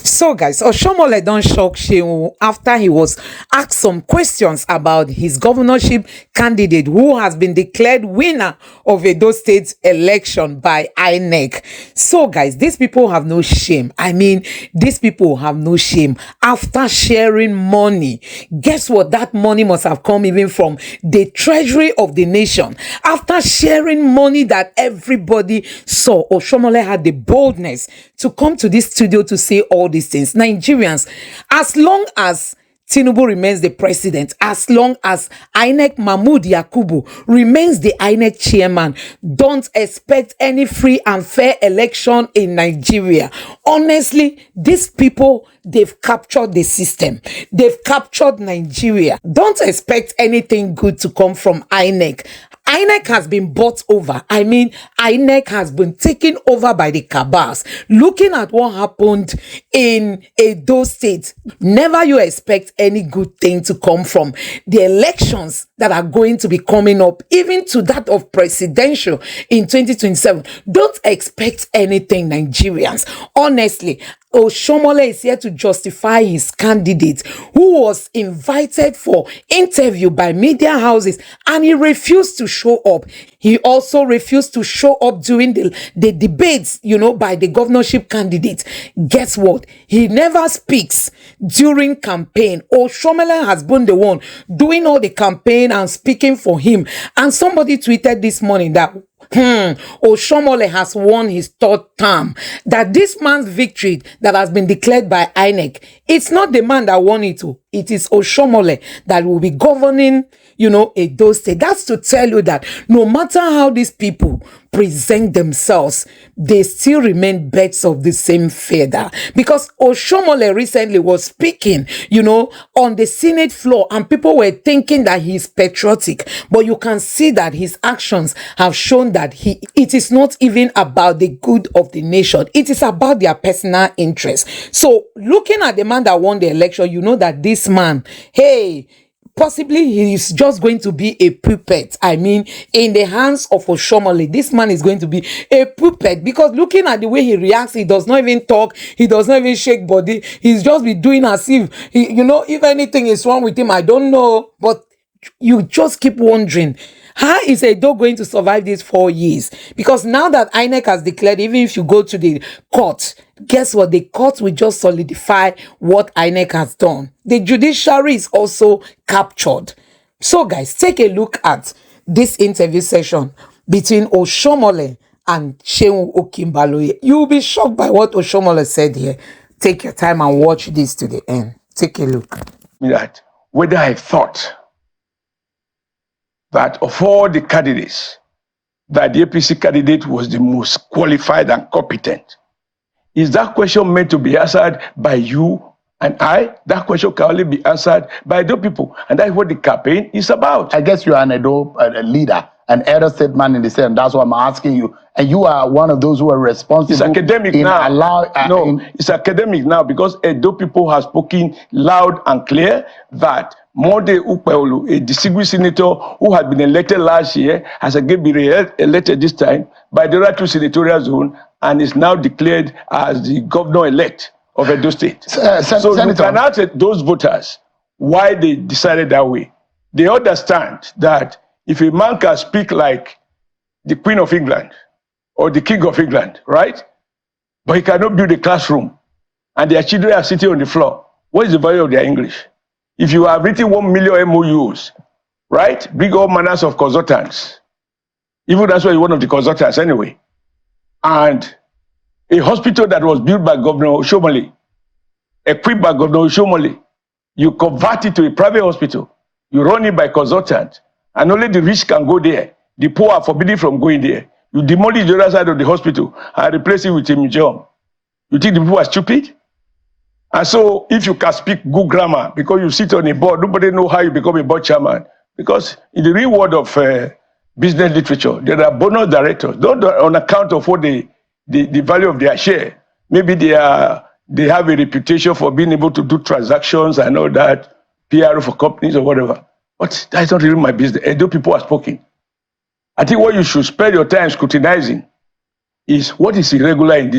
So, guys, Oshiomole don't shock Seun after he was asked some questions about his governorship candidate who has been declared winner of Edo State election by INEC. So, guys, these people have no shame. I mean, these people have no shame after sharing money. Guess what? That money must have come even from the treasury of the nation. After sharing money that everybody saw, Oshiomole had the boldness to come to this studio to say all these things. Nigerians, as long as Tinubu remains the president, as long as INEC Mahmood Yakubu remains the INEC chairman, don't expect any free and fair election in Nigeria. Honestly, these people, they've captured the system. They've captured Nigeria. Don't expect anything good to come from INEC. INEC has been bought over. I mean, INEC has been taken over by the cabals. Looking at what happened in Edo State, never you expect any good thing to come from the elections that are going to be coming up, even to that of presidential in 2027. Don't expect anything, Nigerians. Honestly, Oshiomole is here to justify his candidate who was invited for interview by media houses and he refused to show up. He also refused to show up during the debates, by the governorship candidate. Guess what? He never speaks during campaign. Oshiomole has been the one doing all the campaign and speaking for him. And somebody tweeted this morning that Oshiomole has won his third term. That this man's victory that has been declared by INEC, it's not the man that won it. It is Oshiomole that will be governing, Edo State. That's to tell you that no matter how these people present themselves, they still remain birds of the same feather. Because Oshiomole recently was speaking, on the Senate floor, and people were thinking that he's patriotic. But you can see that his actions have shown that it is not even about the good of the nation. It is about their personal interest. So looking at the man that won the election, you know that this man, possibly he is just going to be a puppet. I mean, in the hands of Oshiomole, this man is going to be a puppet, because looking at the way he reacts, he does not even talk, he does not even shake body, he's just be doing as if, if anything is wrong with him, I don't know. But you just keep wondering, how is Edo going to survive these 4 years? Because now that INEC has declared, even if you go to the court, guess what? The court will just solidify what INEC has done. The judiciary is also captured. So guys, take a look at this interview session between Oshiomole and Seun Okinbaloye. You will be shocked by what Oshiomole said here. Take your time and watch this to the end. Take a look. That whether I thought that of all the candidates, that the APC candidate was the most qualified and competent. Is that question meant to be answered by you and I? That question can only be answered by Edo people. And that's what the campaign is about. I guess you are an Edo leader, an Edo State man in the Senate. That's what I'm asking you. And you are one of those who are responsible. It's academic now. It's academic now, because Edo people have spoken loud and clear that Mode Ukpeolu, a distinguished senator who had been elected last year, has again been elected this time by the right to senatorial zone and is now declared as the governor-elect of Edo State. So you can ask those voters why they decided that way. They understand that if a man can speak like the Queen of England or the King of England, right? But he cannot build a classroom and their children are sitting on the floor, what is the value of their English? If you have written 1 million MOUs, right? Bring all manners of consultants. Even that's why you're one of the consultants anyway. And a hospital that was built by Governor Oshiomole, equipped by Governor Oshiomole, you convert it to a private hospital. You run it by consultant. And only the rich can go there. The poor are forbidden from going there. You demolish the other side of the hospital and replace it with a museum. You think the people are stupid? And so if you can speak good grammar, because you sit on a board, nobody knows how you become a board chairman. Because in the real world of business literature, there are bonus directors, not on account of what the value of their share. Maybe they have a reputation for being able to do transactions and all that, PR for companies or whatever. But that's not really my business. Edo people are spoken. I think what you should spend your time scrutinizing is what is irregular in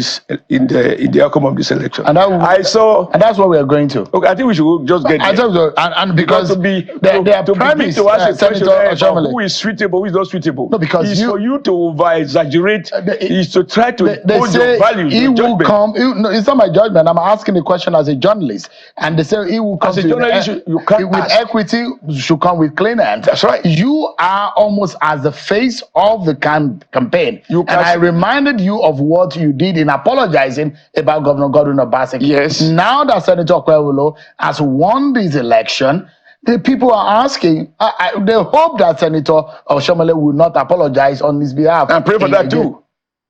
the outcome of this election. And that's what we are going to. Okay, I think we should just get there. And because to ask a question about who is suitable, who is not suitable. No, because it's for you to over-exaggerate. Is to try to impose your values. He will come. No, it's not my judgment. I'm asking the question as a journalist, and they say he will come. As a journalist, you can't with ask. Equity should come with clean hands. That's right. You are almost as the face of the campaign, and I reminded you of what you did in apologizing about Governor Godwin Obaseki. Yes. Now that Senator Okwewolo has won this election, the people are asking, they hope that Senator Oshiomole will not apologize on his behalf. And pray for that too.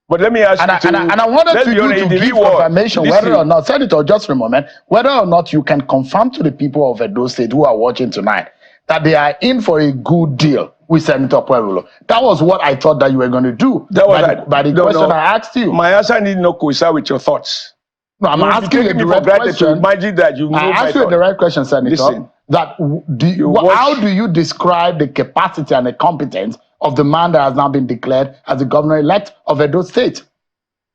But let me ask you and I wanted to give confirmation whether or not, Senator, just for a moment, whether or not you can confirm to the people of Edo State who are watching tonight that they are in for a good deal with Senator Okwewolo. That was what I thought that you were going to do. That was by the question I asked you. My answer need not coincide with your thoughts. No, I'm asking you the right question. Imagine that you know I asked you the right question, Senator. Listen, that how do you describe the capacity and the competence of the man that has now been declared as the governor-elect of Edo State?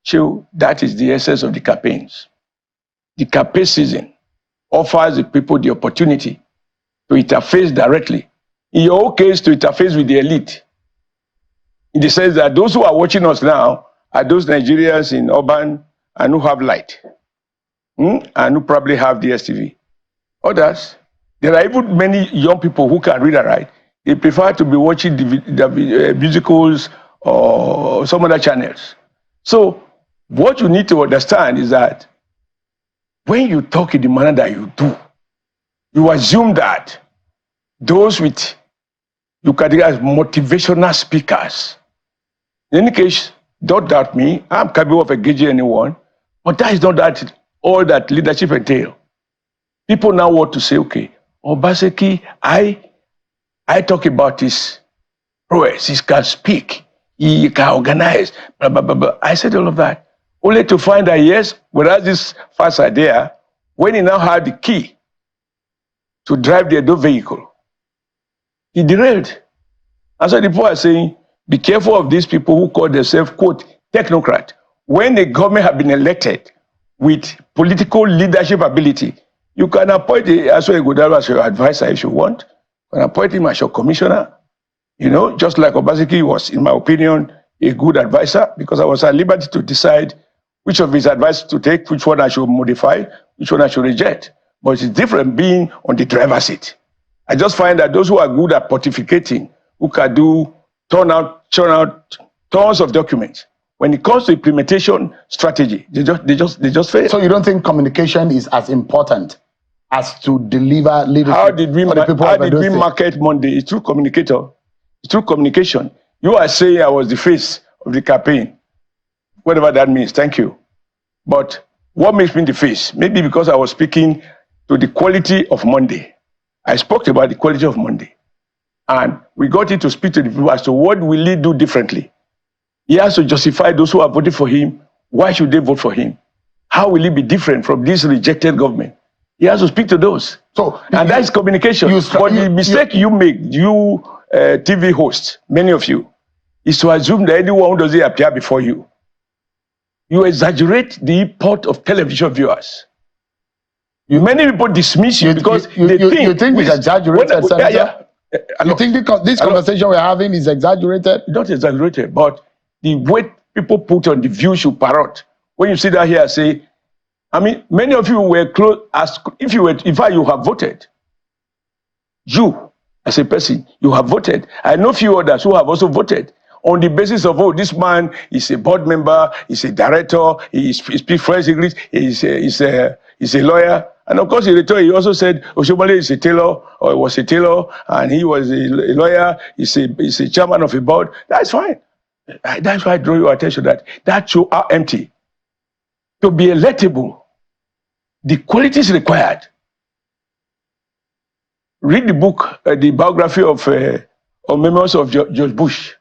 Sure, that is the essence of the campaigns. The campaign season offers the people the opportunity to interface directly. In your own case, to interface with the elite. In the sense that those who are watching us now are those Nigerians in urban and who have light. And who probably have DSTV. Others, there are even many young people who can read and write. They prefer to be watching the musicals or some other channels. So what you need to understand is that when you talk in the manner that you do, you assume that those with, you categorize as motivational speakers. In any case, don't doubt me. I'm capable of engaging anyone, but that is not all that leadership entails. People now want to say, okay, Obaseki, I talk about his prowess, he can speak, he can organize, blah, blah, blah, blah. I said all of that, only to find that, yes, whereas this fast idea, when he now had the key to drive the Edo vehicle, he derailed. And so the people are saying, be careful of these people who call themselves, quote, technocrat. When the government have been elected with political leadership ability, you can appoint Aso Ighodalo as your advisor if you want. You can appoint him as your commissioner. You know, just like Obaseki was, in my opinion, a good advisor, because I was at liberty to decide which of his advice to take, which one I should modify, which one I should reject. But it's different being on the driver's seat. I just find that those who are good at pontificating, who can churn out tons of documents, when it comes to implementation strategy, they just fail. So you don't think communication is as important as to deliver leadership? How did we market Monday? It's through communicator. It's through communication. You are saying I was the face of the campaign, whatever that means. Thank you. But what makes me the face? Maybe because I was speaking to the quality of Monday. I spoke about the quality of Monday. And we got it to speak to the people as to what will he do differently. He has to justify those who have voted for him. Why should they vote for him? How will he be different from this rejected government? He has to speak to those. And that's communication. But the mistake you make, you TV hosts, many of you, is to assume that anyone who doesn't appear before you, you exaggerate the import of television viewers. Many people dismiss you because they think... You think it's exaggerated, Senator? You think this conversation we're having is exaggerated? Not exaggerated, but the weight people put on the view should parrot. When you sit down here and say, I mean, many of you were close, as if you have voted. You, as a person, you have voted. I know few others who have also voted on the basis of, oh, this man is a board member, he's a director, he speaks French, English, he's a lawyer. And of course, he also said, Oshiomole is a tailor, or was a tailor, and he was a lawyer, he's a chairman of a board. That's fine. That's why I draw your attention that shows how empty. To be electable, the qualities required. Read the book, the biography of Memoirs of George Bush,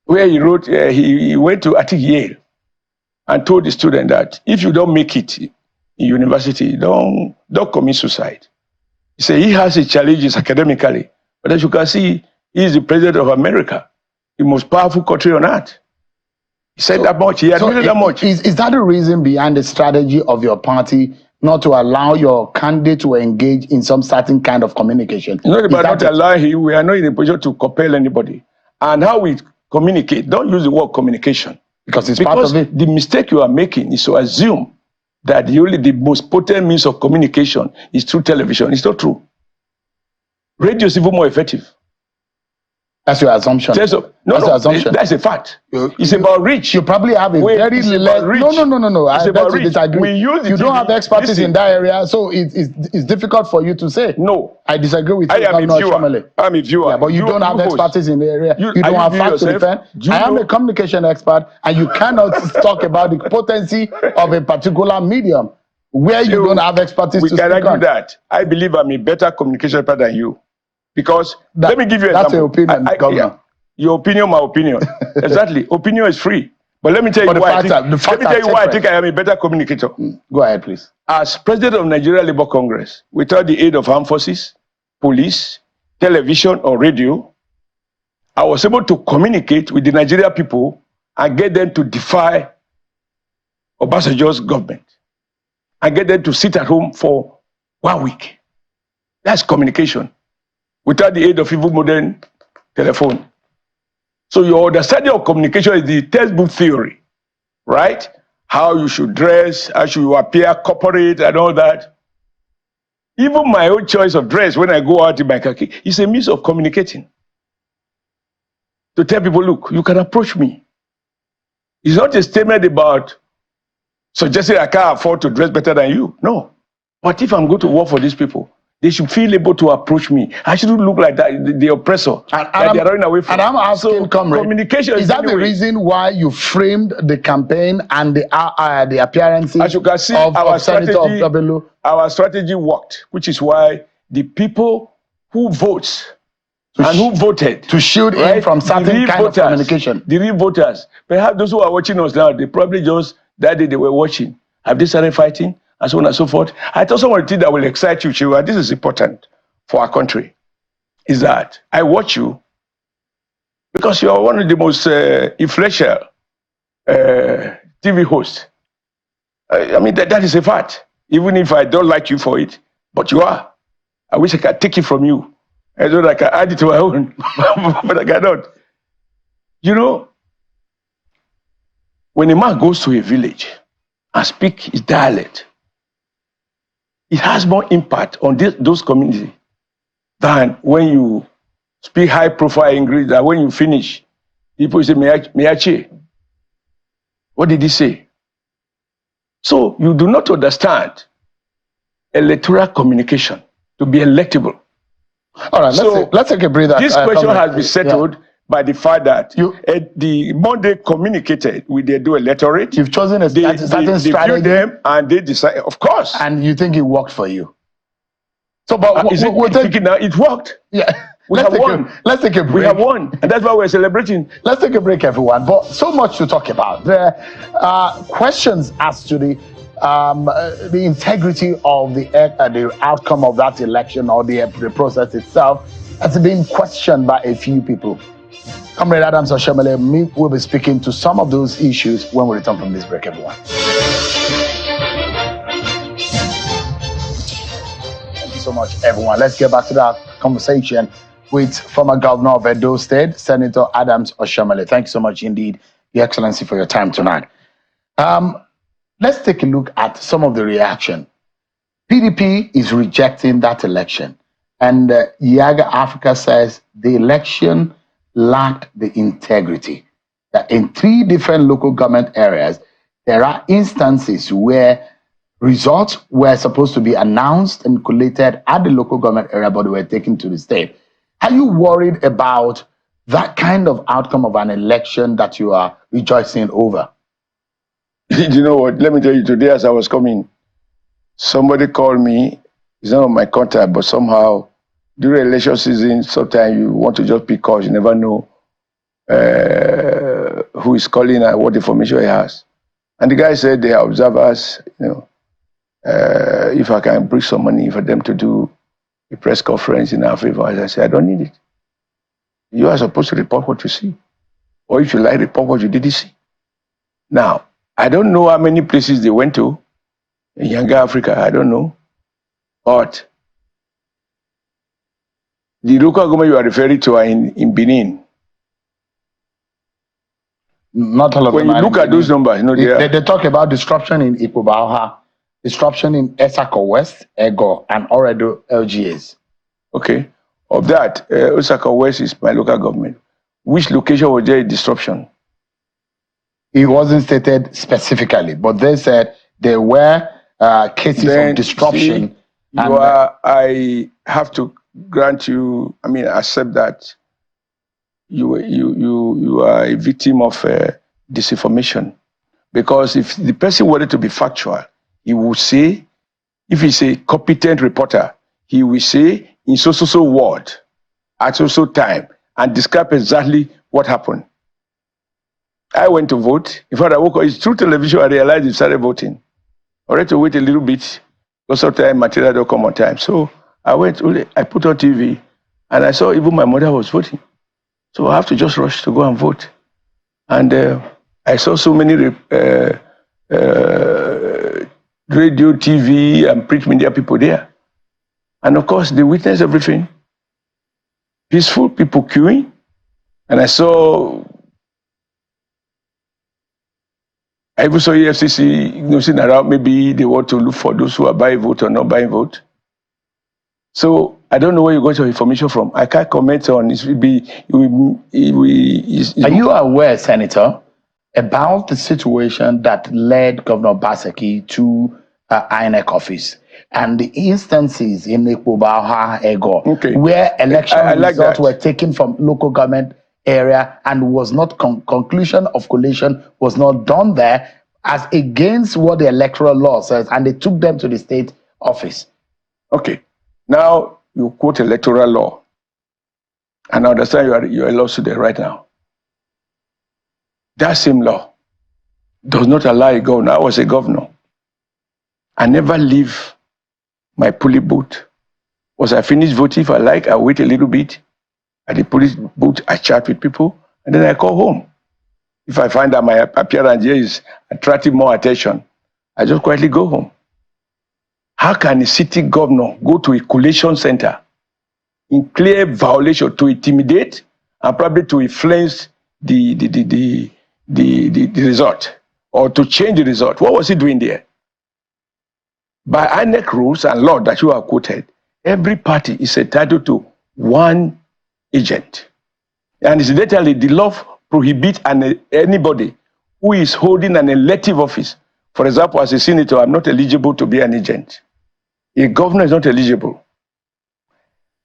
where he wrote, he went to, I think, Yale, and told the student that if you don't make it in university, don't commit suicide. He said he has his challenges academically, but as you can see, he is the president of America, the most powerful country on earth. He said that much. He admitted that much. Is that the reason behind the strategy of your party not to allow your candidate to engage in some certain kind of communication? It's not about not allowing him. We are not in a position to compel anybody. And how we communicate, don't use the word communication. Because it's part of it. The mistake you are making is to assume that the most potent means of communication is through television. It's not true. Radio is even more effective. That's your assumption. That's your assumption. That's a fact. It's about reach. You probably have a very less. No. It's about reach. Disagree. You don't have expertise in that area, so it's difficult for you to say. No, I disagree with you. I am a viewer. I'm a viewer. Yeah, but you don't have expertise in the area. You don't have facts to defend. I am a communication expert, and you cannot talk about the potency of a particular medium where you don't have expertise to speak on. We can argue that. I believe I'm a better communication expert than you. Because let me give you an example. That's your opinion, Governor. Yeah, your opinion, my opinion. Exactly. Opinion is free. But let me tell you why I think I am a better communicator. Go ahead, please. As president of Nigeria Labour Congress, without the aid of armed forces, police, television, or radio, I was able to communicate with the Nigerian people and get them to defy Obasanjo's government and get them to sit at home for 1 week. That's communication. Without the aid of even modern telephone. So your understanding of communication is the textbook theory, right? How you should dress, how you appear corporate and all that. Even my own choice of dress when I go out in my khaki is a means of communicating. To tell people, look, you can approach me. It's not a statement about suggesting I can't afford to dress better than you. No. But if I'm going to work for these people, they should feel able to approach me. I shouldn't look like that, the oppressor that they're running away from. And I'm asking, comrade, communication is that the reason why you framed the campaign and the appearances as you can see, of Senator Obelo? Our strategy worked, which is why the people who vote and who voted to shield in from certain kind of communication. The real voters, perhaps those who are watching us now, they probably just that day they were watching. Have they started fighting? And so on and so forth. I thought some of the things that will excite you, Chiwa, this is important for our country, is that I watch you because you are one of the most influential TV hosts. I mean, that is a fact, even if I don't like you for it, but you are. I wish I could take it from you. I know I can add it to my own, but I cannot. You know, when a man goes to a village and speaks his dialect, it has more impact on those communities than when you speak high-profile English. That when you finish, people say, Meache. What did he say? So you do not understand electoral communication to be electable. All right, let's take a breather. This question has been settled by the fact that the Monday communicated with the electorate. You've chosen a certain strategy. They viewed them and they decide, of course. And you think it worked for you? So, but it worked. Yeah. Let's take a break. We have won, and that's why we're celebrating. Let's take a break, everyone. But so much to talk about. There are questions as to the integrity of the outcome of that election or the process itself has been questioned by a few people. Comrade Adams Oshiomole will be speaking to some of those issues when we return from this break, everyone. Thank you so much, everyone. Let's get back to that conversation with former governor of Edo State, Senator Adams Oshiomole. Thank you so much indeed, Your Excellency, for your time tonight. Let's take a look at some of the reaction. PDP is rejecting that election, and Yaga Africa says the election lacked the integrity. That in 3 different local government areas, there are instances where results were supposed to be announced and collated at the local government area, but they were taken to the state. Are you worried about that kind of outcome of an election that you are rejoicing over? You know what? Let me tell you, today as I was coming, somebody called me. It's not on my contact, but somehow during election season, sometimes you want to just pick calls. You never know who is calling and what information he has. And the guy said they are observers, if I can bring some money for them to do a press conference in our favor. I said, I don't need it. You are supposed to report what you see. Or if you like, report what you didn't see. Now, I don't know how many places they went to in Yaga Africa, I don't know. But the local government you are referring to are in Benin. Not all of when them. When you look at those numbers, you know, they talk about disruption in Ikubauha, disruption in Esako West, Ego, and Oredo LGAs. Okay. Of that, Osaka West is my local government. Which location was there a disruption? It wasn't stated specifically, but they said there were cases of disruption. See, I have to grant you, I mean, accept that you are a victim of disinformation. Because if the person wanted to be factual, he would say, if he's a competent reporter, he will say in so word, at so time, and describe exactly what happened. I went to vote. In fact, I woke up, it's through television, I realized you started voting. I had to wait a little bit, because sometimes material don't come on time. So I put on TV, and I saw even my mother was voting. So I have to just rush to go and vote. And I saw so many radio, TV, and print media people there. And of course, they witnessed everything. Peaceful people queuing. And I even saw EFCC nosing around, maybe they want to look for those who are buying vote or not buying vote. So I don't know where you got your information from. I can't comment on this. Are you aware, Senator, about the situation that led Governor Baseki to INEC office and the instances in Ikubauha, Ego, where election results were taken from local government area and was not conclusion of collation was not done there as against what the electoral law says, and they took them to the state office? Okay. Now you quote electoral law, and I understand you're a law student right now. That same law does not allow a governor. I was a governor. I never leave my polling booth. Once I finish voting, if I like, I wait a little bit. At the polling booth, I chat with people, and then I call home. If I find that my appearance here is attracting more attention, I just quietly go home. How can a city governor go to a collation center in clear violation to intimidate and probably to influence the result or to change the result? What was he doing there? By INEC rules and law that you have quoted, every party is entitled to one agent. And incidentally, the law prohibits anybody who is holding an elective office. For example, as a senator, I'm not eligible to be an agent. A governor is not eligible.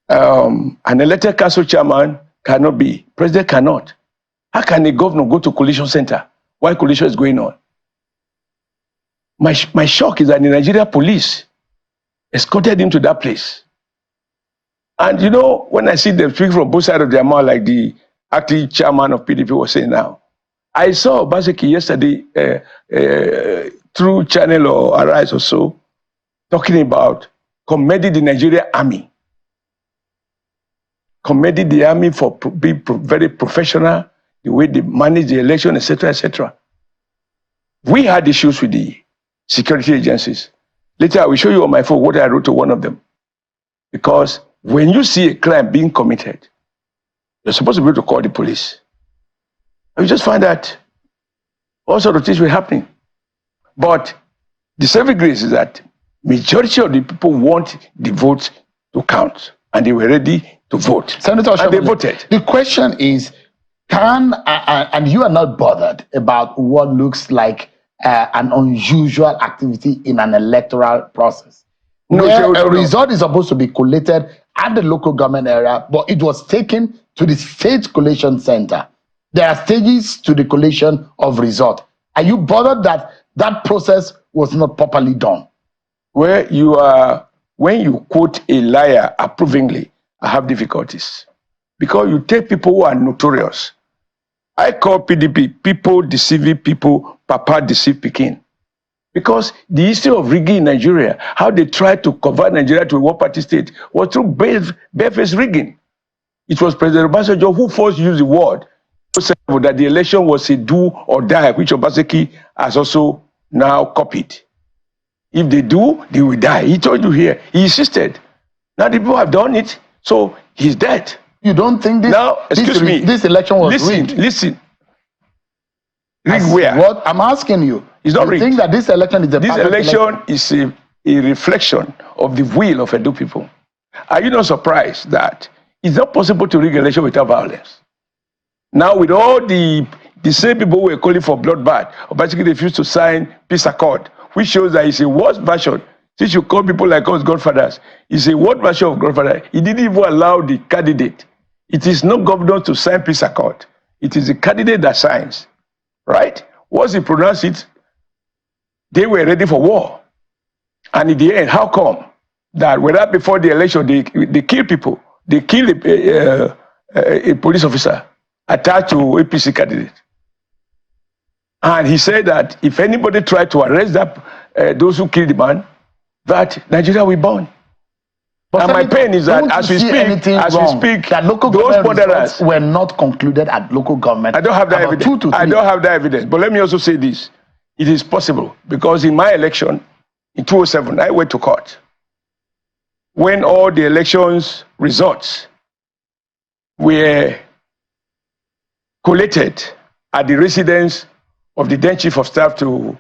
An elected council chairman cannot be. President cannot. How can a governor go to collation center while collation is going on? My shock is that the Nigerian police escorted him to that place. And you know, when I see them speak from both sides of their mouth, like the acting chairman of PDP was saying now, I saw Baseki yesterday through Channel or Arise or so, talking about commending the Nigerian army. Commending the army for being very professional, the way they manage the election, etc., etc. We had issues with the security agencies. Later, I will show you on my phone what I wrote to one of them. Because when you see a crime being committed, you're supposed to be able to call the police. And you just find that all sorts of things were happening. But the saving grace is that majority of the people want the votes to count, and they were ready to vote. Senator Oshiomole, and they voted. The question is, and you are not bothered about what looks like an unusual activity in an electoral process. No, a result is supposed to be collated at the local government area, but it was taken to the state collation center. There are stages to the collation of result. Are you bothered that that process was not properly done? When you quote a liar approvingly, I have difficulties. Because you take people who are notorious. I call PDP, people deceiving people, papa deceive Peking. Because the history of rigging in Nigeria, how they tried to convert Nigeria to a one-party state, was through barefaced rigging. It was President Obasanjo who first used the word that the election was a do or die, which Obaseki has also now copied. If they do, they will die. He told you here. He insisted. Now the people have done it, so he's dead. You don't think this? Now, excuse me. This election was rigged? Listen. Rigged where? What I'm asking you. It's not rigged. You think that this election is This election is a reflection of the will of Edo people. Are you not surprised that it's not possible to rig an election without violence? Now, with all the same people who were calling for bloodbath, or basically refused to sign peace accord, which shows that it's a worse version. Since you call people like us godfathers, it's a worse version of godfather. He didn't even allow the candidate. It is not governor to sign peace accord. It is the candidate that signs, right? Once he pronounced it, they were ready for war. And in the end, how come that whether before the election they kill people, they kill a police officer attached to APC candidate? And he said that if anybody tried to arrest that those who killed the man, that Nigeria will burn. But and my pain is that as we speak, that local those murderers were not concluded at local government. I don't have that evidence. I don't have that evidence. But let me also say this: it is possible because in my election in 2007, I went to court when all the elections results were collated at the residence of the then chief of staff to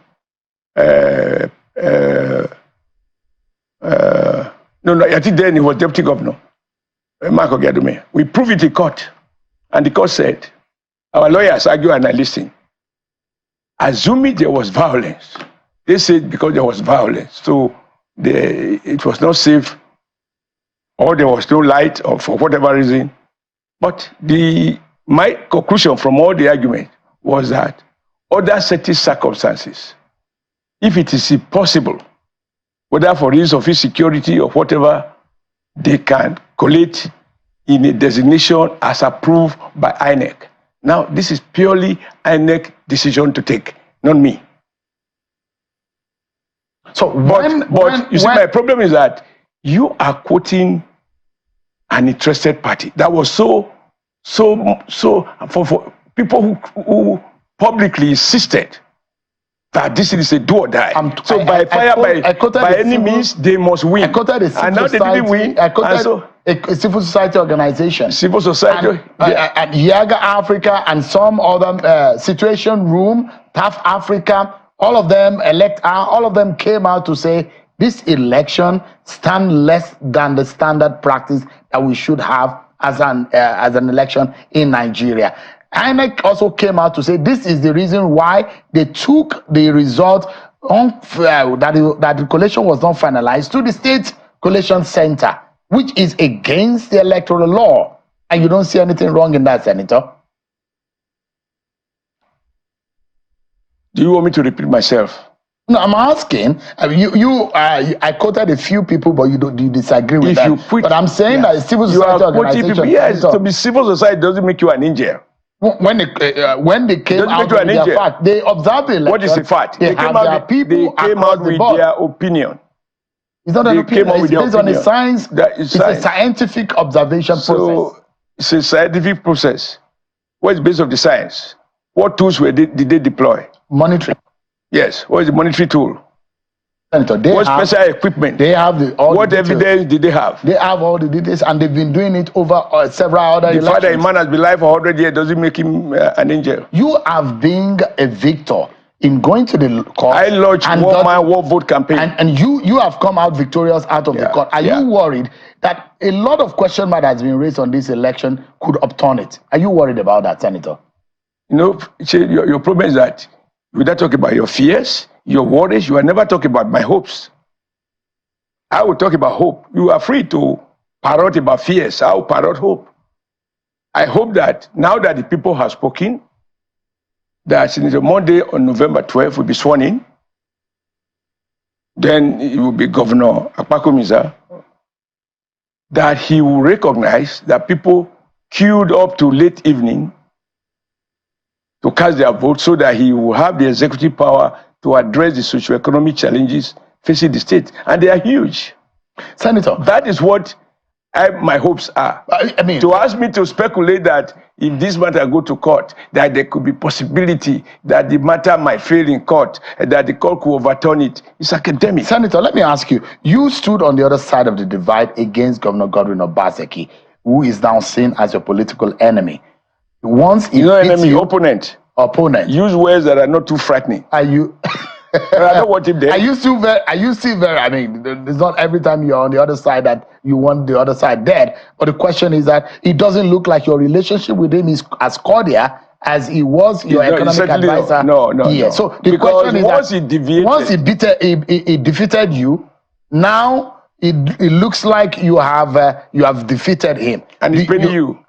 no, I think then he was deputy governor, Marco Gadume. We proved it in court, and the court said, our lawyers argue and I listen. Assuming there was violence, they said because there was violence, so it was not safe, or there was no light, or for whatever reason. But my conclusion from all the argument was that under certain circumstances, if it is impossible, whether for reasons of insecurity or whatever, they can collate in a designation as approved by INEC. Now, this is purely INEC decision to take, not me. So, but you see, my problem is that you are quoting an interested party. That was so for people who publicly insisted that this is a do or die. So by any means, they must win. I quoted a civil society. I quoted a civil society organization. Civil society. And Yaga Africa and some other Situation Room, TAF Africa, all of them, all of them came out to say this election stands less than the standard practice that we should have as an election in Nigeria. INEC also came out to say this is the reason why they took the result that the collation was not finalized to the State Collation Center, which is against the electoral law. And you don't see anything wrong in that, Senator? Do you want me to repeat myself? No, I'm asking. I quoted a few people, but you disagree with that. But I'm saying that civil society organization. Yes, to be civil society doesn't make you an angel. When they came out with their fact, they observed the election. What is the fact? They came out with their opinion. It's not an opinion. It's based on a science. It's a scientific observation process. It's a scientific process. What is based on the science? What tools did they deploy? Monitoring. Yes. What is the monitoring tool? What special equipment? They have what evidence did they have? They have all the details, and they've been doing it over several other elections. The fact that a man has been alive for 100 years doesn't make him an angel. You have been a victor in going to the court. I launched one vote campaign, and you have come out victorious out of the court. Are you worried that a lot of question mark has been raised on this election could upturn it? Are you worried about that, Senator? You know, your problem is that you don't talk about your fears, your worries. You are never talking about my hopes. I will talk about hope. You are free to parrot about fears. I will parrot hope. I hope that now that the people have spoken, that Senator Monday on November 12th will be sworn in. Then it will be Governor Akpakomiza. That he will recognize that people queued up to late evening to cast their vote so that he will have the executive power to address the socio-economic challenges facing the state. And they are huge. Senator. That is what my hopes are. I mean, to ask me to speculate that if this matter go to court, that there could be possibility that the matter might fail in court, and that the court could overturn it, it's academic. Senator, let me ask you. You stood on the other side of the divide against Governor Godwin Obaseki, who is now seen as your political enemy. Once he enemy, opponent. Use words that are not too frightening. Are you? I don't want him dead. Are you still very? I mean, it's not every time you're on the other side that you want the other side dead. But the question is that it doesn't look like your relationship with him is as cordial as he was your economic advisor. No. So the question is once he defeated you, now it looks like you have defeated him. And he's paying you.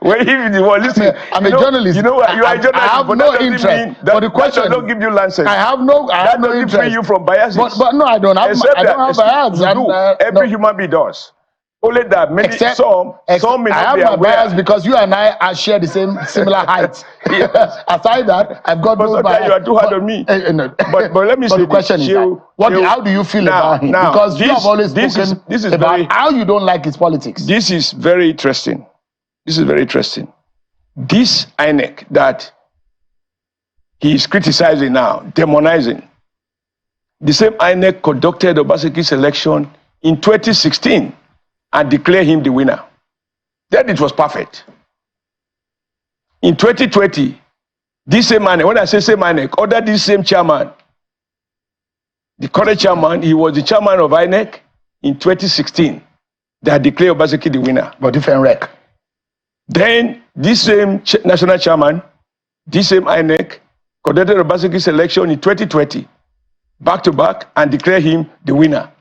Listen, I'm a journalist. You know what? You are a journalist. I have no interest. But the question, that does not give you license. I have no interest. Free you from biases. But no, I don't have. I don't have bias. Every human being does. Only that some may not I have be my aware. bias because you and I share the similar height. Aside that, I've got no bias. You are too hard on me. But let me say the question is how do you feel about him? Because you have always spoken about how you don't like his politics. This is very interesting. This INEC that he is criticizing now, demonizing, the same INEC conducted Obaseki's election in 2016 and declared him the winner. Then it was perfect. In 2020, this same INEC, when I say same INEC, under this same chairman, the current chairman, he was the chairman of INEC in 2016 that declared Obaseki the winner. But different rec. Then this same national chairman, this same INEC, conducted Obaseki's election in 2020, back to back, and declared him the winner.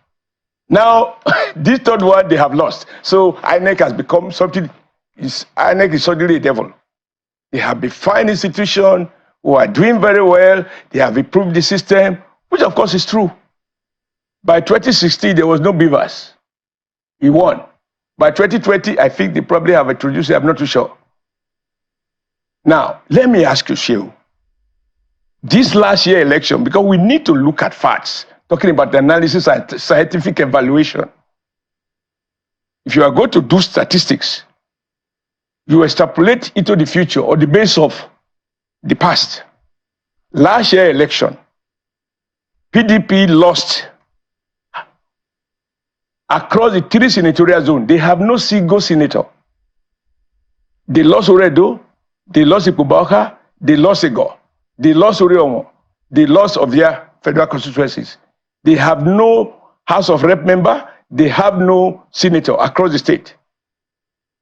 Now, this third one, they have lost. So INEC has become something, INEC is suddenly a devil. They have been fine institution who are doing very well. They have improved the system, which of course is true. By 2016, there was no beavers. He won. By 2020, I think they probably have introduced it. I'm not too sure. Now, let me ask you, Seun. This last year election, because we need to look at facts, talking about the analysis and scientific evaluation. If you are going to do statistics, you extrapolate into the future or the base of the past. Last year election, PDP lost across the 3 senatorial zones. They have no single senator. They lost Oredo, they lost Ikubauka, they lost Ego, they lost Oshiomole, they lost of their federal constituencies. They have no House of Rep member, they have no senator across the state.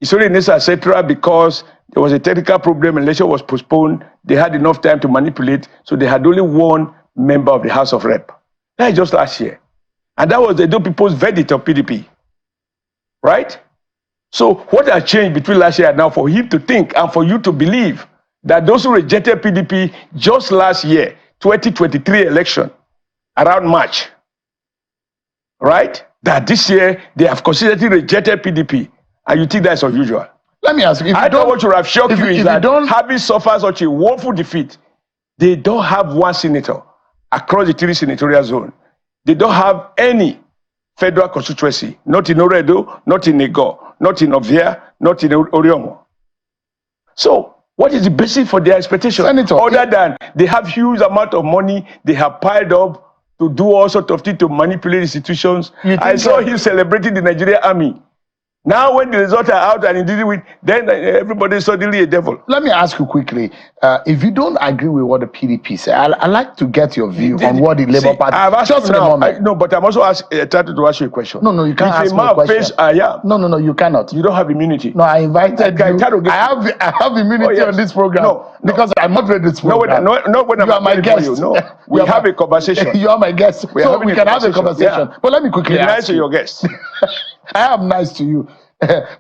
It's only necessary, etc., because there was a technical problem, election was postponed, they had enough time to manipulate, so they had only one member of the House of Rep. That is just last year. And that was the people's verdict of PDP. Right? So what has changed between last year and now for him to think and for you to believe that those who rejected PDP just last year, 2023 election, around March, right? That this year they have consistently rejected PDP, and you think that's unusual? Let me ask you. I know what should have shocked you is that having suffered such a woeful defeat, they don't have one senator across the 3 senatorial zone. They don't have any federal constituency, not in Oredo, not in Ego, not in Ovia, not in Oshiomole. So, what is the basis for their expectation? Senator, other than they have huge amount of money they have piled up to do all sorts of things to manipulate institutions. I saw him celebrating the Nigerian army. Now, when the results are out and he did it with, then everybody is suddenly a devil. Let me ask you quickly, if you don't agree with what the PDP say, I'd like to get your view on what the Labour Party... I've asked you now, no, but I'm also trying to ask you a question. No, you can't ask me a question. No, you cannot. You don't have immunity. No, I invited you. I have immunity on this program because I moderate this program. No, when you are my guest. No, we have a conversation. You are my guest, so we can have a conversation. Yeah. But let me quickly ask you. Be nice to your guest. I am nice to you.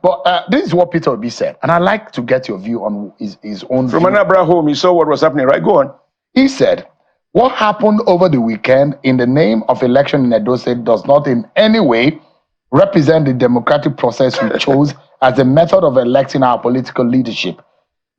But this is what Peter Obi said, and I'd like to get your view on his own From view. an Abraham home, he saw what was happening, right? Go on. He said, what happened over the weekend in the name of election in Edo State does not in any way represent the democratic process we chose as a method of electing our political leadership.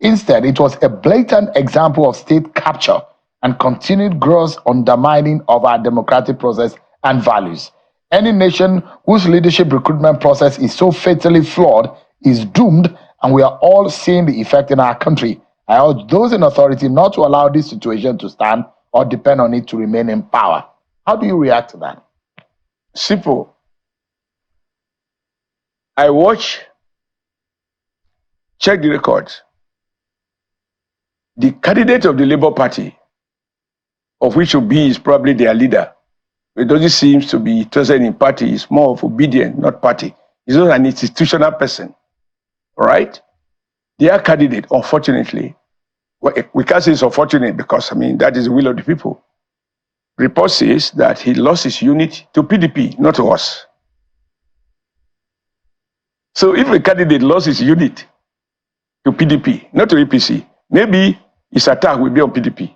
Instead, it was a blatant example of state capture and continued gross undermining of our democratic process and values. Any nation whose leadership recruitment process is so fatally flawed is doomed, and we are all seeing the effect in our country. I urge those in authority not to allow this situation to stand or depend on it to remain in power. How do you react to that? Simple. I check the records. The candidate of the Labour Party, of which Obi is probably their leader, it doesn't seem to be interested in party. He's more of obedient, not party. He's not an institutional person. All right? Their candidate, unfortunately, well, we can't say it's unfortunate because, I mean, that is the will of the people. Report says that he lost his unit to PDP, not to us. So if a candidate lost his unit to PDP, not to APC, maybe his attack will be on PDP.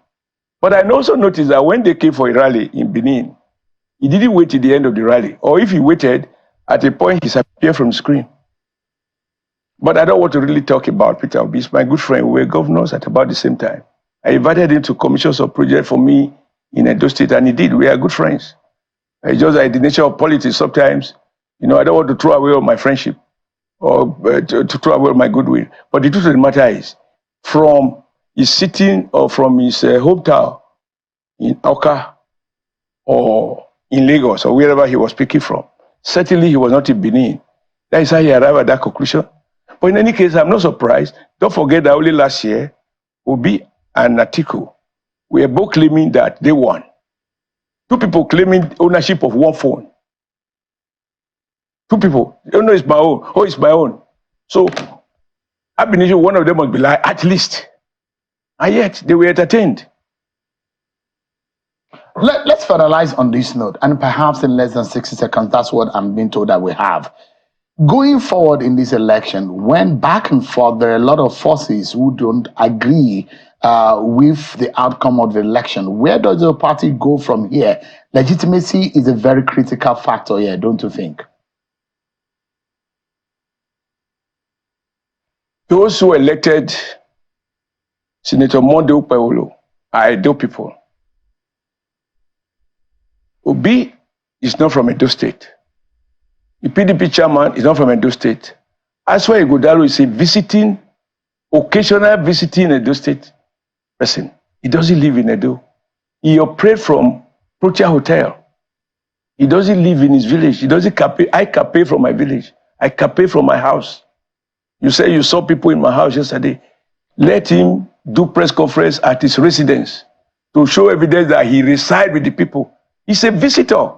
But I also noticed that when they came for a rally in Benin, he didn't wait till the end of the rally. Or if he waited, at a point, he disappeared from the screen. But I don't want to really talk about Peter Obi. He's my good friend. We were governors at about the same time. I invited him to commissions of project for me in Edo State, and he did. We are good friends. It's just like the nature of politics. Sometimes, I don't want to throw away all my friendship or to throw away my goodwill. But the truth of the matter is, from his sitting or from his hometown in Oka or in Lagos or wherever he was speaking from, certainly he was not in Benin. That is how he arrived at that conclusion. But in any case, I'm not surprised. Don't forget that only last year, Obi and Atiku were both claiming that they won. Two people claiming ownership of one phone. Two people. They don't know it's my own. Oh, it's my own. So, I believe one of them must be lying, at least. And yet, they were entertained. Let's finalize on this note, and perhaps in less than 60 seconds, that's what I'm being told that we have. Going forward in this election, when back and forth, there are a lot of forces who don't agree with the outcome of the election. Where does the party go from here? Legitimacy is a very critical factor here, don't you think? Those who elected Senator Monday Ukpeolo are Edo people. Obi is not from Edo State. The PDP chairman is not from Edo State. Aswa Ighodalo is a occasional visiting Edo State person. He doesn't live in Edo. He operates from Protea Hotel. He doesn't live in his village. He doesn't campaign. I campaign from my village. I campaign from my house. You say you saw people in my house yesterday. Let him do press conference at his residence to show evidence that he resides with the people. He's a visitor.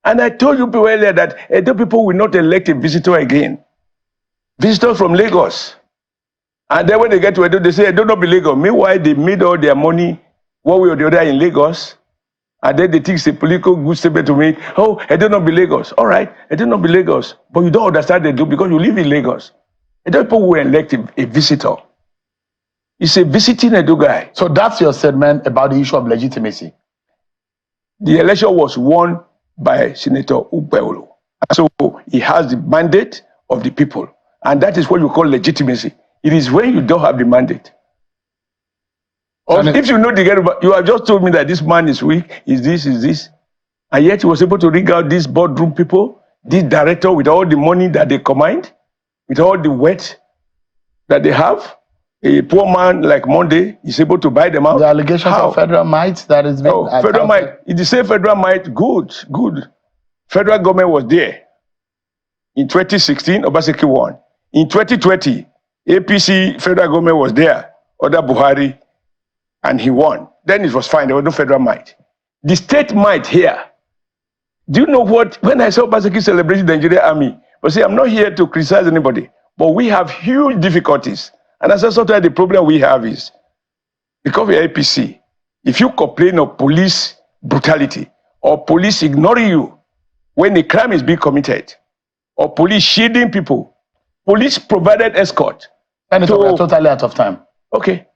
And I told you people earlier that Edo people will not elect a visitor again. Visitors from Lagos. And then when they get to Edo, they say, Edo not be Lagos. Meanwhile, they made all their money one way or the other in Lagos. And then they think it's a political good statement to make. Oh, Edo not be Lagos. All right, Edo not be Lagos. But you don't understand Edo because you live in Lagos. Edo people will elect a visitor. He's a visiting Edo guy. So that's your statement about the issue of legitimacy. The election was won by Senator Ukpeolo. So he has the mandate of the people. And that is what you call legitimacy. It is when you don't have the mandate. Or if you know the guy, you have just told me that this man is weak, is this. And yet he was able to rig out these boardroom people, this director with all the money that they command, with all the wealth that they have. A poor man like Monday is able to buy them out. The allegations of federal might that is being federal might. It is say federal might. Good. Federal government was there. In 2016, Obaseki won. In 2020, APC federal government was there. Under Buhari, and he won. Then it was fine. There was no federal might. The state might here. Do you know what? When I saw Obaseki celebrating the Nigerian army, but see, I'm not here to criticize anybody, but we have huge difficulties. And that's also the problem we have is, because we are APC, if you complain of police brutality, or police ignoring you when a crime is being committed, or police shielding people, police provided escort. Senator, we are totally out of time. Okay.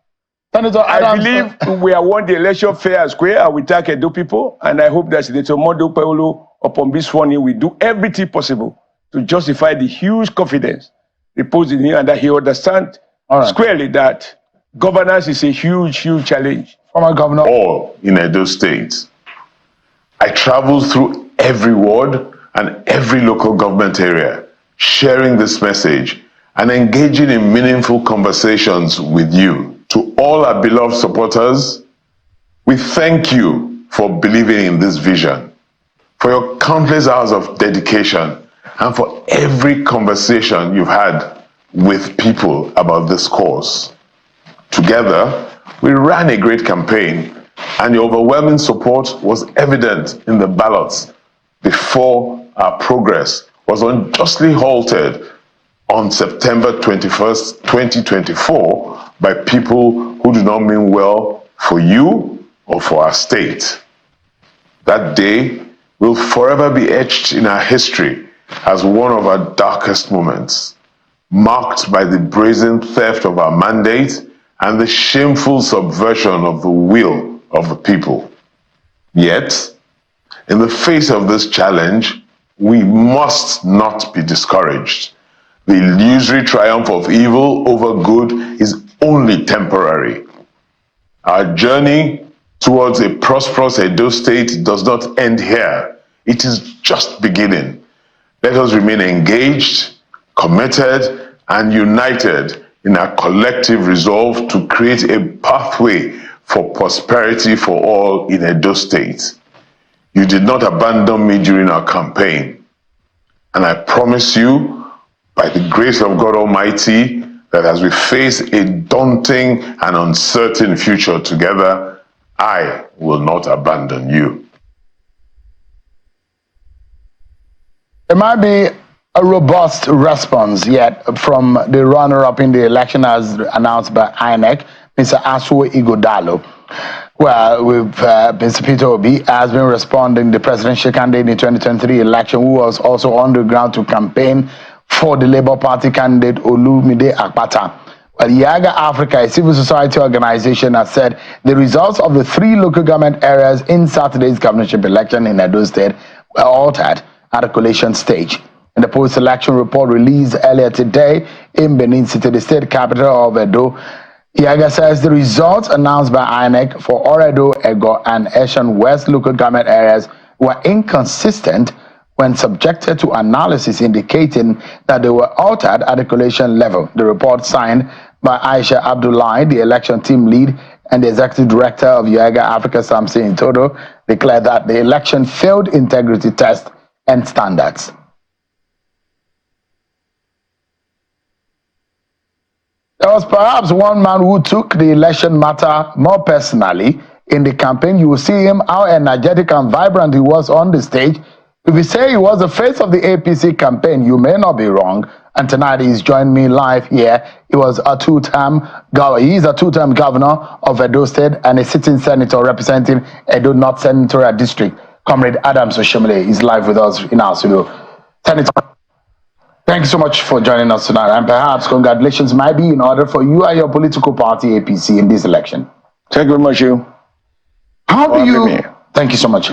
Senator, I believe we have won the election fair and square, and we thank Edo people, and I hope that Senator Monday Ukpeolo, upon this warning, will do everything possible to justify the huge confidence reposed in him, and that he understands squarely that governance is a huge challenge. Former governor. All in Edo State. I traveled through every ward and every local government area, sharing this message and engaging in meaningful conversations with you. To all our beloved supporters, we thank you for believing in this vision, for your countless hours of dedication, and for every conversation you've had with people about this cause. Together, we ran a great campaign, and your overwhelming support was evident in the ballots before our progress was unjustly halted on September 21st, 2024 by people who do not mean well for you or for our state. That day will forever be etched in our history as one of our darkest moments, marked by the brazen theft of our mandate and the shameful subversion of the will of the people. Yet, in the face of this challenge, we must not be discouraged. The illusory triumph of evil over good is only temporary. Our journey towards a prosperous Edo State does not end here. It is just beginning. Let us remain engaged, committed, and united in our collective resolve to create a pathway for prosperity for all in Edo State. You did not abandon me during our campaign, and I promise you, by the grace of God Almighty, that as we face a daunting and uncertain future together, I will not abandon you. There might be a robust response yet from the runner-up in the election as announced by INEC, Mr. Asuo Ighodalo. Well, Mr. Peter Obi has been responding to the presidential candidate in the 2023 election, who was also on the ground to campaign for the Labour Party candidate Olumide Akpata. Well, Yaga Africa, a civil society organization, has said the results of the 3 local government areas in Saturday's governorship election in Edo State were altered at the collation stage. In the post-election report released earlier today in Benin City, the state capital of Edo, Yaga says the results announced by INEC for Oredo, Ego, and Eshan West local government areas were inconsistent when subjected to analysis indicating that they were altered at the collation level. The report, signed by Aisha Abdullahi, the election team lead, and the executive director of Yaga Africa, Samson Itodo, declared that the election failed integrity tests and standards. There was perhaps one man who took the election matter more personally. In the campaign, you will see him how energetic and vibrant he was on the stage. If you say he was the face of the APC campaign, you may not be wrong. And tonight he's joined me live here. He is a two-term governor of Edo State and a sitting senator representing Edo North Senatorial District. Comrade Adams Oshiomole is live with us in our studio. Senator, thank you so much for joining us tonight. And perhaps congratulations might be in order for you and your political party, APC, in this election. Thank you very much, you. Thank you so much.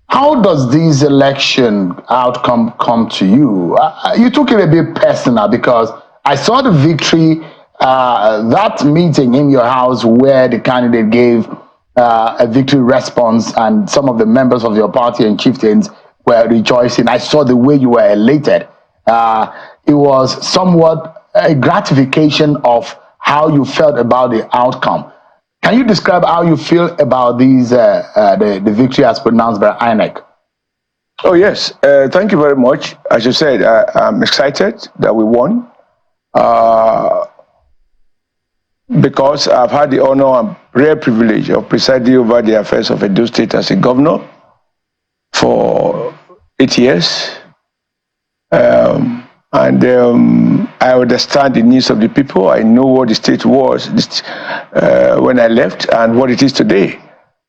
How does this election outcome come to you? You took it a bit personal because I saw the victory, that meeting in your house where the candidate gave a victory response and some of the members of your party and chieftains were rejoicing. I saw the way you were elated. It was somewhat a gratification of how you felt about the outcome. Can you describe how you feel about these the victory as pronounced by INEC? Oh, yes. Thank you very much. As you said, I'm excited that we won because I've had the honor and rare privilege of presiding over the affairs of Edo State as a governor for 8 years. I understand the needs of the people. I know what the state was when I left and what it is today.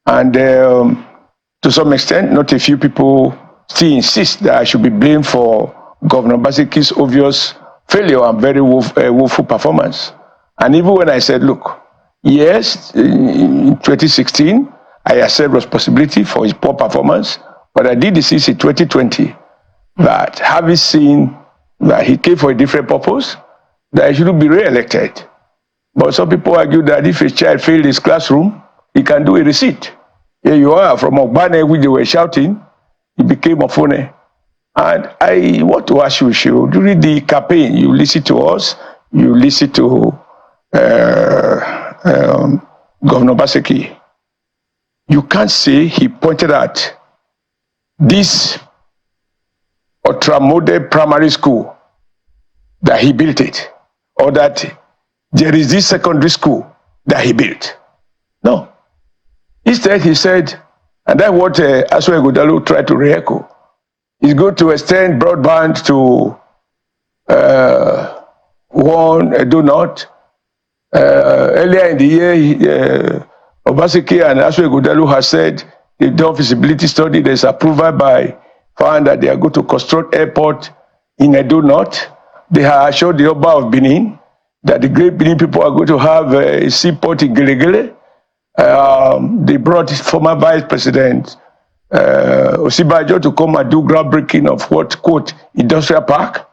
And to some extent, not a few people still insist that I should be blamed for Governor Basiki's obvious failure and very woeful performance. And even when I said, look, yes, in 2016, I accept responsibility for his poor performance, but I did insist in 2020 that having seen that he came for a different purpose, that he shouldn't be re-elected. But some people argue that if a child failed his classroom, he can do a receipt. Here you are from Ogbane, which they were shouting. he became a phony. And I want to ask you, during the campaign, you listen to us, you listen to Governor Baseki. You can't say he pointed out this ultra-modern primary school that he built it, or that there is this secondary school that he built. No. Instead, he said, and that's what Aswe Godalo tried to re-echo, he's going to extend broadband to one donut. Earlier in the year, Obaseki and Aswe Godalo has said they've done feasibility study. There's approval by found that they are going to construct airport in a donut. They have assured the Oba of Benin that the great Benin people are going to have a seaport in Gelegele. They brought former Vice President Osibajo to come and do groundbreaking of what, quote, industrial park.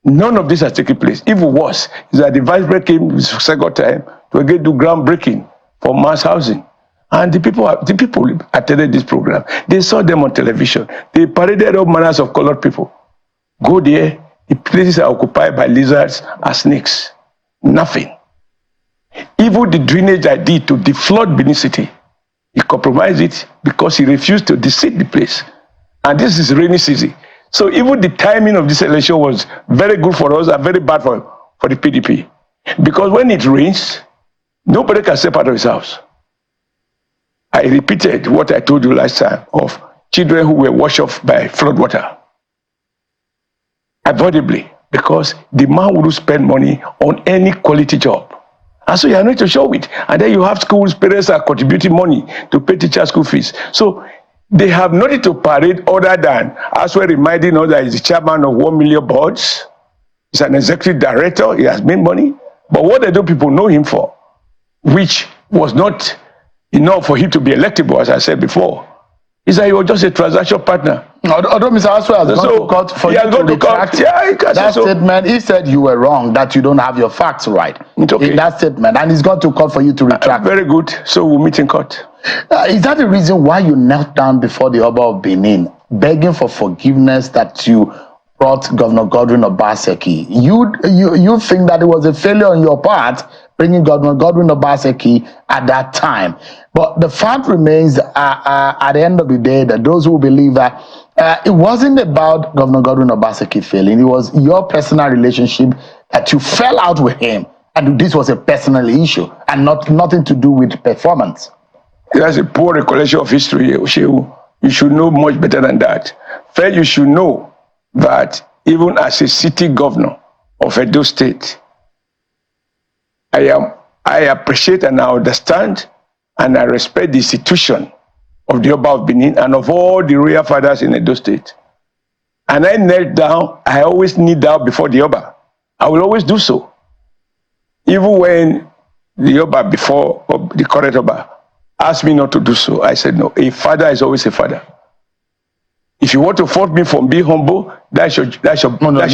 None of this has taken place. Even worse is that the Vice President came the second time to again do groundbreaking for mass housing. And the people attended this program. They saw them on television. They paraded all manners of colored people. Go there, the places are occupied by lizards and snakes. Nothing. Even the drainage I did to deflood Benin City, he compromised it because he refused to deseed the place. And this is rainy season. So even the timing of this election was very good for us and very bad for the PDP. Because when it rains, nobody can step out of his house. I repeated what I told you last time of children who were washed off by flood water. Avoidably, because the man wouldn't spend money on any quality job. And so you are not to show it. And then you have schools, parents are contributing money to pay teachers school fees. So they have nothing to parade other than as well reminding us that he's the chairman of 1 million boards. He's an executive director. He has made money. But what do people know him for? Which was not enough for him to be electable, as I said before, is that he was just a transaction partner. Although Mr. Aswe has gone to court for you to retract that statement, he said you were wrong, that you don't have your facts right. Okay. In that statement, and he's gone to court for you to retract. Very good. So we'll meet in court. Is that the reason why you knelt down before the Oba of Benin, begging for forgiveness that you brought Governor Godwin Obaseki? You think that it was a failure on your part bringing Governor Godwin Obaseki at that time. But the fact remains, at the end of the day, that those who believe that it wasn't about Governor Godwin Obaseki failing. It was your personal relationship that you fell out with him, and this was a personal issue and nothing to do with performance. That's a poor recollection of history, Oshiomole. You should know much better than that. First, you should know that even as a city governor of Edo State, I appreciate and I understand and I respect the institution of the Oba of Benin and of all the royal fathers in Edo State. And I knelt down. I always kneel down before the Oba. I will always do so. Even when the Oba, before the current Oba, asked me not to do so, I said, no, a father is always a father. If you want to fault me from being humble, that's your body.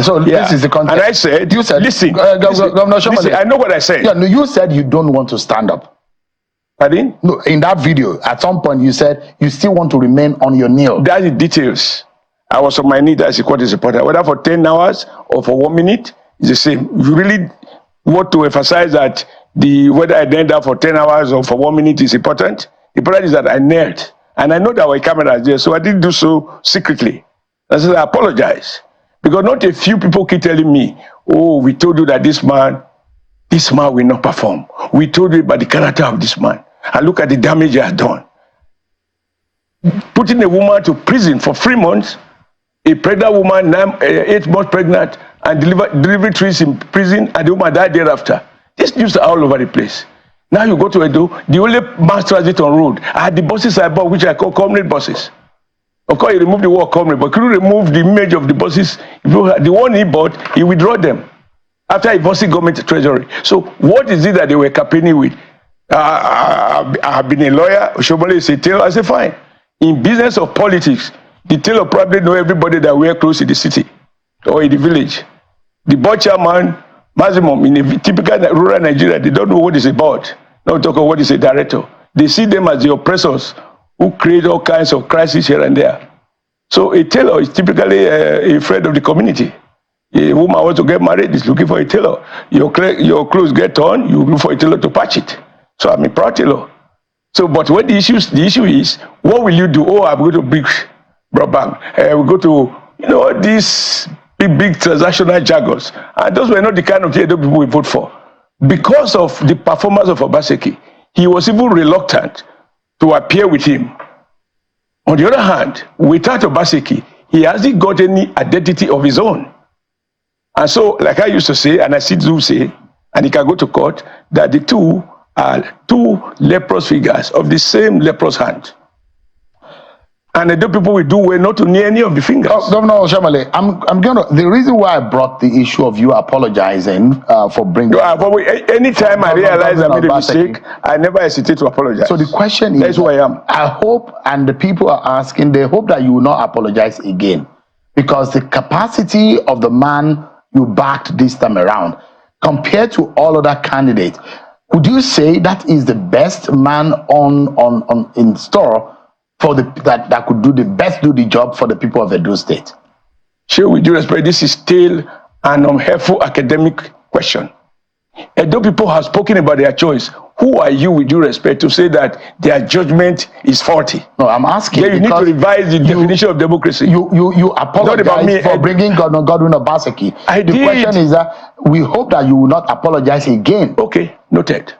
So yeah. This is the context. And I said, you said, listen, listen, I know what I said. Yeah, no, you said you don't want to stand up. Pardon? No, in that video, at some point you said you still want to remain on your knee. That's the details. I was on my knee as a court reporter. Whether for 10 hours or for 1 minute, it's the same. You really want to emphasize that whether I knelt down for 10 hours or for 1 minute is important. The problem is that I knelt. And I know there were cameras there, so I didn't do so secretly. I said, I apologize. Because not a few people keep telling me, oh, we told you that this man will not perform. We told you about the character of this man. And look at the damage he has done. Putting a woman to prison for 3 months, a pregnant woman, 8 months pregnant, and delivery twins in prison, and the woman died thereafter. This news are all over the place. Now you go to Edo, the only mass transit on road are the buses I bought, which I call comrade buses. Of course, he removed the word comrade, but couldn't remove the image of the buses. The one he bought, he withdrew them after he busted government treasury. So what is it that they were campaigning with? I have been a lawyer. Oshiomole is a tailor. I say, fine. In business of politics, the tailor probably know everybody that wear clothes in the city or in the village. The butcher man, maximum in a typical rural Nigeria, they don't know what it's about. Not talk about what is a director. They see them as the oppressors who create all kinds of crises here and there. So a tailor is typically a friend of the community. A woman wants to get married is looking for a tailor. Your clothes get torn, you look for a tailor to patch it. So I'm a proud tailor. So, but when the issue is, what will you do? Oh, I'm going to big broadband. We go to, these big transactional jargons. And those were not the kind of people we vote for. Because of the performance of Obaseki, he was even reluctant to appear with him. On the other hand, without Obaseki, he hasn't got any identity of his own. And so, like I used to say, and I still do say, and he can go to court, that the two are two leprous figures of the same leprous hand. And the people will do well not to near any of the fingers. Governor Oshiomole, I'm gonna. The reason why I brought the issue of you apologizing for bringing. Anytime I realize I made a mistake, I never hesitate to apologize. So the question is, that's who I am. I hope, and the people are asking, they hope that you will not apologize again, because the capacity of the man you backed this time around, compared to all other candidates, would you say that is the best man on in store for that could do the job for the people of Edo State? Sure, with due respect, this is still an unhelpful academic question. Edo people have spoken about their choice. Who are you, with due respect, to say that their judgment is faulty? No, I'm asking. Yeah, you need to revise the definition of democracy. You apologize for bringing Godwin Obaseki. The question is that we hope that you will not apologize again. Okay, noted.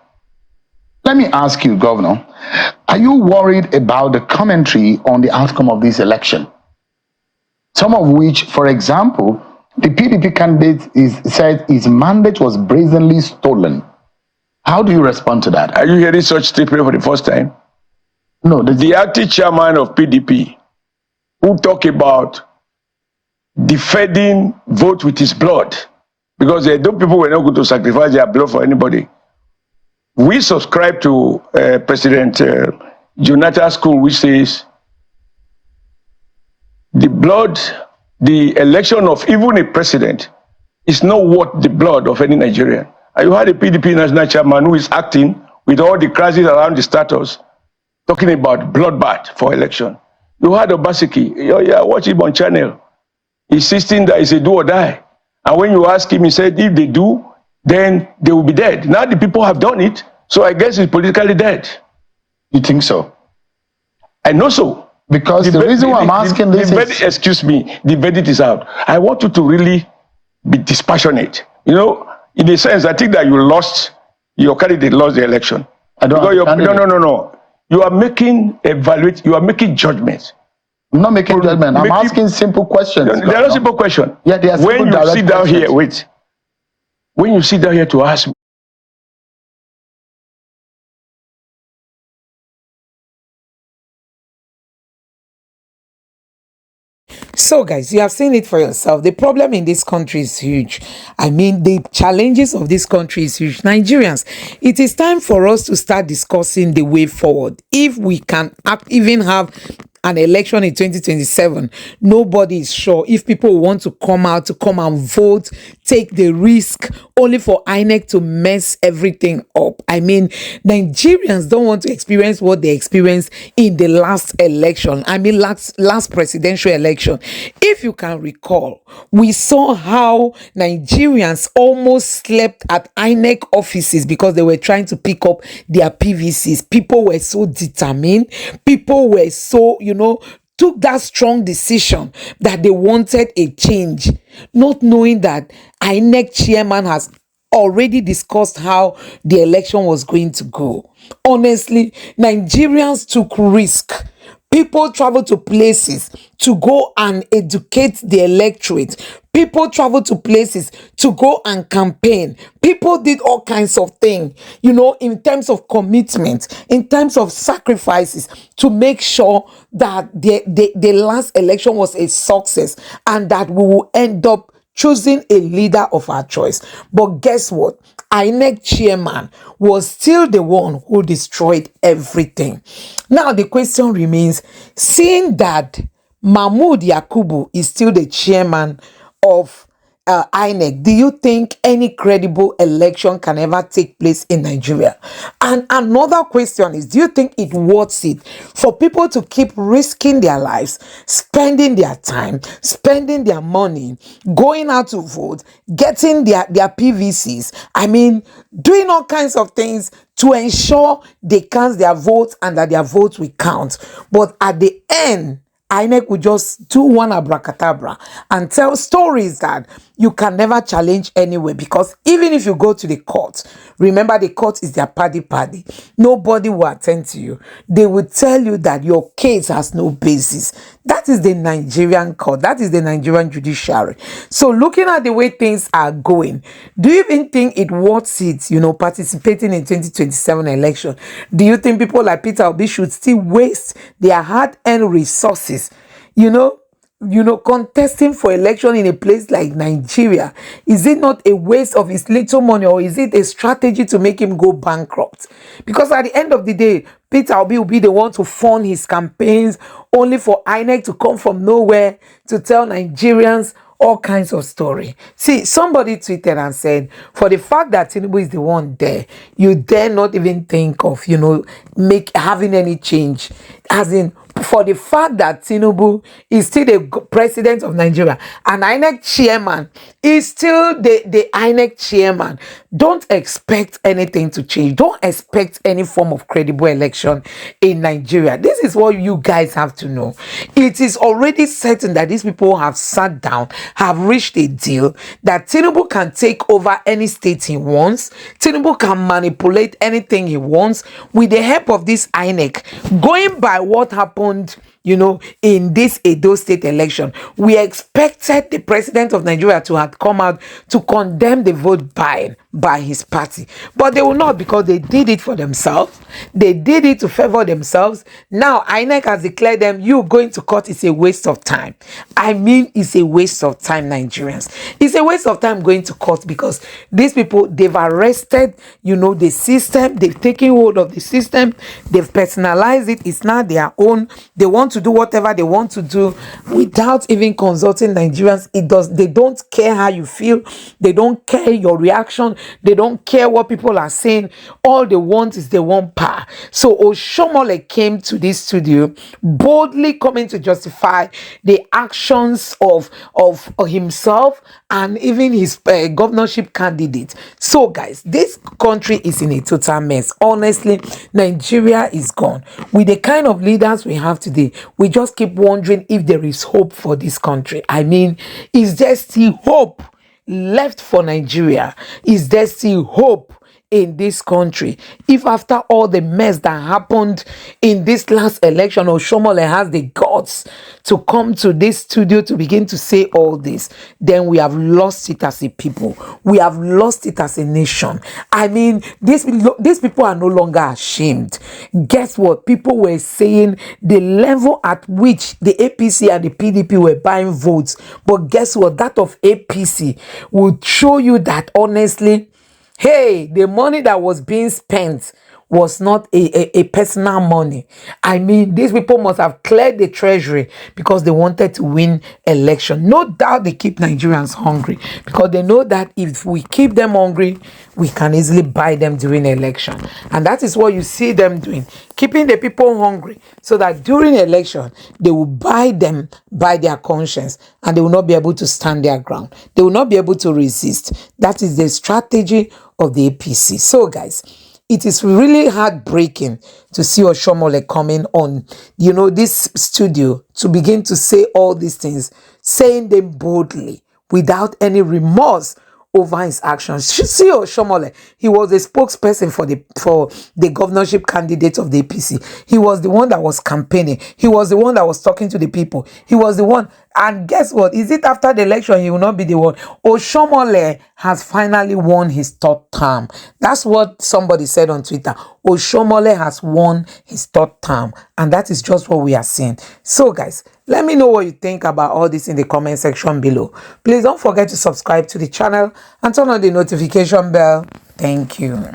Let me ask you, Governor, are you worried about the commentary on the outcome of this election? Some of which, for example, the PDP candidate said his mandate was brazenly stolen. How do you respond to that? Are you hearing such statement for the first time? No. The acting chairman of PDP, who talk about defending vote with his blood, because those people were not going to sacrifice their blood for anybody. We subscribe to President Jonathan's school, which says the election of even a president is not worth the blood of any Nigerian. And you had a PDP national chairman who is acting with all the crises around the status, talking about bloodbath for election. You had Obaseki, watch him on channel, insisting that it's a do or die. And when you ask him, he said, if they do, then they will be dead. Now the people have done it, so I guess it's politically dead. You think so? I know so. Because the reason why I'm asking this is... Excuse me, the verdict is out. I want you to really be dispassionate. In a sense, I think that your candidate lost the election. No. You are making judgments. I'm not making judgment. I'm asking simple questions. They're not simple questions. Yeah, they are simple, when you sit down here, when you sit down here to ask me, So, guys, you have seen it for yourself. The problem in this country is huge. I mean, the challenges of this country is huge. Nigerians, it is time for us to start discussing the way forward. If we can even have an election in 2027, nobody is sure if people want to come and vote, take the risk only for INEC to mess everything up. I mean, Nigerians don't want to experience what they experienced in the last election. I mean, last presidential election. If you can recall, we saw how Nigerians almost slept at INEC offices because they were trying to pick up their PVCs. People were so determined. People were so, took that strong decision that they wanted a change, not knowing that INEC chairman has already discussed how the election was going to go. Honestly, Nigerians took risk. People travel to places to go and educate the electorate. People travel to places to go and campaign. People did all kinds of things, in terms of commitment, in terms of sacrifices, to make sure that the last election was a success and that we will end up choosing a leader of our choice. But guess what? INEC chairman was still the one who destroyed everything. Now the question remains, seeing that Mahmood Yakubu is still the chairman of INEC, do you think any credible election can ever take place in Nigeria? And another question is, do you think it worth it for people to keep risking their lives, spending their time, spending their money, going out to vote, getting their PVCs, I mean, doing all kinds of things to ensure they cast their votes and that their votes will count? But at the end, INEC will just do one abracadabra and tell stories that you can never challenge anyway, because even if you go to the court, remember the court is their paddy. Nobody will attend to you. They will tell you that your case has no basis. That is the Nigerian court. That is the Nigerian judiciary. So looking at the way things are going, do you even think it worth it, participating in 2027 election? Do you think people like Peter Obi should still waste their hard-earned resources, contesting for election in a place like Nigeria? Is it not a waste of his little money, or is it a strategy to make him go bankrupt? Because at the end of the day, Peter Obi will be the one to fund his campaigns, only for INEC to come from nowhere to tell Nigerians all kinds of story. See, somebody tweeted and said, for the fact that Tinubu is the one there, you dare not even think of, having any change. As in, for the fact that Tinubu is still the president of Nigeria and INEC chairman is still the INEC chairman, don't expect anything to change. Don't expect any form of credible election in Nigeria. This is what you guys have to know. It is already certain that these people have sat down, have reached a deal that Tinubu can take over any state he wants. Tinubu can manipulate anything he wants with the help of this INEC. Going by what happened, in this Edo state election, we expected the president of Nigeria to have come out to condemn the vote by his party, but they will not, because they did it for themselves. They did it to favor themselves. Now INEC has declared them, you going to court is a waste of time. I mean, it's a waste of time, Nigerians. It's a waste of time going to court, because these people, they've arrested the system. They've taken hold of the system. They've personalized it. It's not their own. They want to do whatever they want to do without even consulting Nigerians. They don't care how you feel. They don't care your reaction. They don't care what people are saying. All they want is they want power. So Oshiomole came to this studio boldly coming to justify the actions of himself and even his governorship candidate. So guys, this country is in a total mess. Honestly, Nigeria is gone. With the kind of leaders we have today, we just keep wondering if there is hope for this country. I mean, is there still hope left for Nigeria? Is there still hope in this country? If after all the mess that happened in this last election, Oshiomole has the guts to come to this studio to begin to say all this, then we have lost it as a people. We have lost it as a nation. I mean, these people are no longer ashamed. Guess what? People were saying the level at which the APC and the PDP were buying votes. But guess what? That of APC would show you that, honestly, hey, the money that was being spent was not a personal money. I mean, these people must have cleared the treasury because they wanted to win election. No doubt they keep Nigerians hungry, because they know that if we keep them hungry, we can easily buy them during election. And that is what you see them doing, keeping the people hungry so that during election, they will buy them by their conscience and they will not be able to stand their ground. They will not be able to resist. That is the strategy of the APC. So guys, it is really heartbreaking to see Oshiomole coming on, this studio to begin to say all these things, saying them boldly without any remorse over his actions. See Oshiomole, he was a spokesperson for the governorship candidate of the APC. He was the one that was campaigning. He was the one that was talking to the people. He was the one. And guess what? Is it after the election he will not be the one? Oshiomole has finally won his third term. That's what somebody said on Twitter. Oshiomole has won his third term. And that is just what we are seeing. So guys, let me know what you think about all this in the comment section below. Please don't forget to subscribe to the channel and turn on the notification bell. Thank you.